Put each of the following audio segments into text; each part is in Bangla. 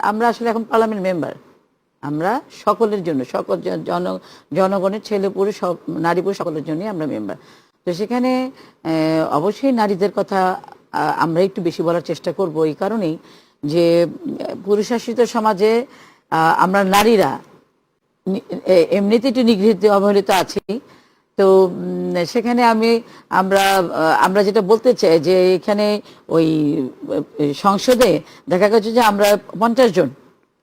আমরা আসলে এখন পার্লামেন্ট মেম্বার, আমরা সকলের জন্য, সকল জনগণের ছেলে পুরুষ সব, নারী পুরুষ সকলের জন্যই আমরা মেম্বার। তো সেখানে অবশ্যই নারীদের কথা আমরা একটু বেশি বলার চেষ্টা করব, এই কারণেই যে পুরুষাসিত সমাজে আমরা নারীরা এমনিতে একটু নিগৃহীত অবহেলিত আছি। তো সেখানে আমরা যেটা বলতে চাই যে এখানে ওই সংসদে দেখা গেছে যে আমরা 50 জন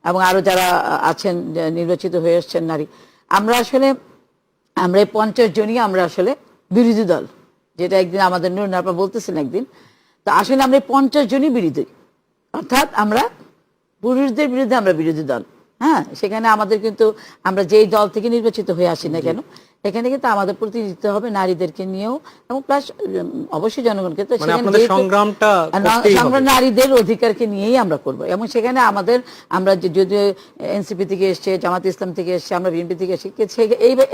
এবং আরো যারা আছেন নির্বাচিত হয়ে এসছেন নারী, আমরা এই 50 জনই আমরা আসলে বিরোধী দল, যেটা একদিন আমাদের নুরুন আপা বলতেছেন একদিন। তো আসলে আমরা 50 জনই বিরোধী, অর্থাৎ আমরা পুরুষদের বিরুদ্ধে আমরা বিরোধী দল। হ্যাঁ, সেখানে আমাদের কিন্তু আমরা যেই দল থেকে নির্বাচিত হয়ে আসি না কেন, এখানে কিন্তু আমাদের প্রতিনিধিত্ব হবে নারীদেরকে নিয়েও, এবং প্লাস অবশ্যই জনগণকে। তো সংগ্রাম নারীদের অধিকারকে নিয়েই আমরা করব, এবং সেখানে আমরা যদিও এনসিপি থেকে এসছে, জামাত ইসলাম থেকে এসছে, আমরা বিএনপি থেকে এসেছি,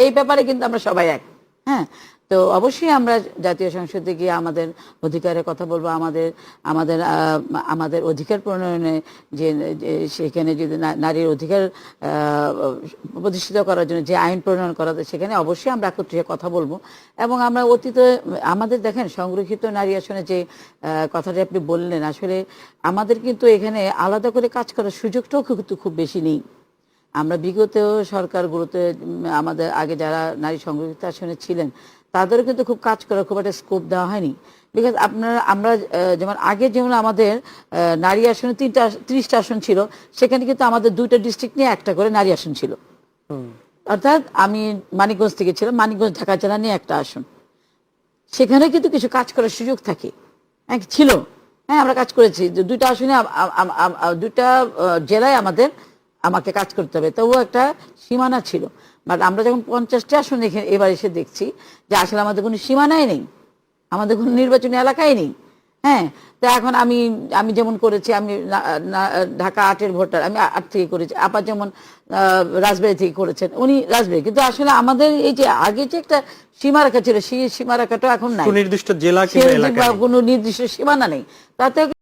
এই ব্যাপারে কিন্তু আমরা সবাই এক। হ্যাঁ, তো অবশ্যই আমরা জাতীয় সংসদে গিয়ে আমাদের অধিকারের কথা বলবো, আমাদের অধিকার প্রণয়নে, যে সেখানে যদি নারীর অধিকার প্রতিষ্ঠিত করার জন্য যে আইন প্রণয়ন করা যায়, সেখানে অবশ্যই আমরা একত্রে কথা বলবো। এবং আমরা অতীতে আমাদের দেখেন সংরক্ষিত নারী আসনে যে কথাটা আপনি বললেন, আসলে আমাদের কিন্তু এখানে আলাদা করে কাজ করার সুযোগটাও কিন্তু খুব বেশি নেই। আমরা বিগত সরকারগুলোতে আমাদের আগে যারা নারী সংরক্ষিত আসনে ছিলেন, তাদেরও কিন্তু খুব কাজ করার খুব একটা স্কোপ দেওয়া হয়নি। বিকজ আমরা যেমন আগে যেমন আমাদের নারী আসনে 30টা আসন ছিল, সেখানে কিন্তু আমাদের 2টা ডিস্ট্রিক্ট নিয়ে একটা করে নারী আসন ছিল। অর্থাৎ আমি মানিকগঞ্জ থেকে ছিলাম, মানিকগঞ্জ ঢাকা জেলা নিয়ে একটা আসন, সেখানে কিন্তু কিছু কাজ করার সুযোগ থাকে, ছিল। হ্যাঁ, আমরা কাজ করেছি 2টা আসনে, 2টা জেলায় আমাকে কাজ করতে হবে, তবুও একটা সীমানা ছিল। বাট আমরা যখন 50টা আসন এবার এসে দেখছি যে আসলে আমাদের কোনো সীমানাই নেই, আমাদের কোনো নির্বাচনী এলাকায় নেই। হ্যাঁ, তো এখন আমি যেমন করেছি, আমি ঢাকা 8-এর ভোটার, আমি 8 থেকে করেছি। আপা যেমন রাজবাড়ী থেকে করেছেন, উনি রাজবাড়ী। কিন্তু আসলে আমাদের এই যে আগে যে একটা সীমারেখা ছিল, সেই সীমারেখাটা এখন নাই, নির্দিষ্ট জেলা কোনো নির্দিষ্ট সীমানা নেই, তাতে